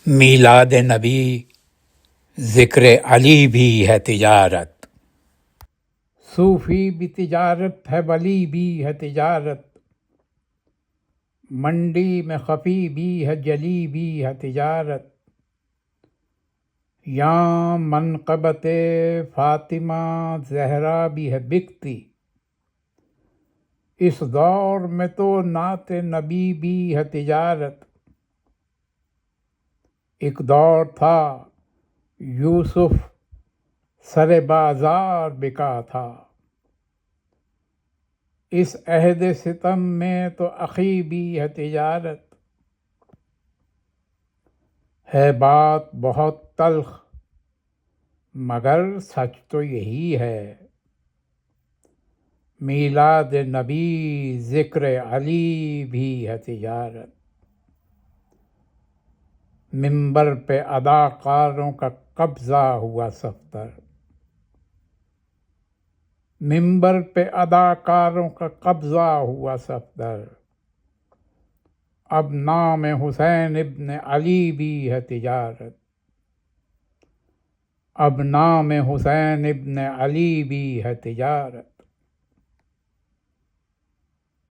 میلاد نبی ذکر علی بھی ہے تجارت، صوفی بھی تجارت ہے، ولی بھی ہے تجارت، منڈی میں خفی بھی ہے، جلی بھی ہے تجارت۔ یاں منقبت فاطمہ زہرا بھی ہے بکتی، اس دور میں تو نعت نبی بھی ہے تجارت۔ ایک دور تھا یوسف سر بازار بکا تھا، اس عہد ستم میں تو اخی بھی ہے تجارت۔ ہے بات بہت تلخ مگر سچ تو یہی ہے، میلاد نبی ذکر علی بھی ہے تجارت۔ منبر پہ اداکاروں کا قبضہ ہوا صفدر، منبر پہ اداکاروں کا قبضہ ہوا صفدر، اب نام حسین ابن علی بھی ہے تجارت، اب نام حسین ابن علی بھی ہے تجارت۔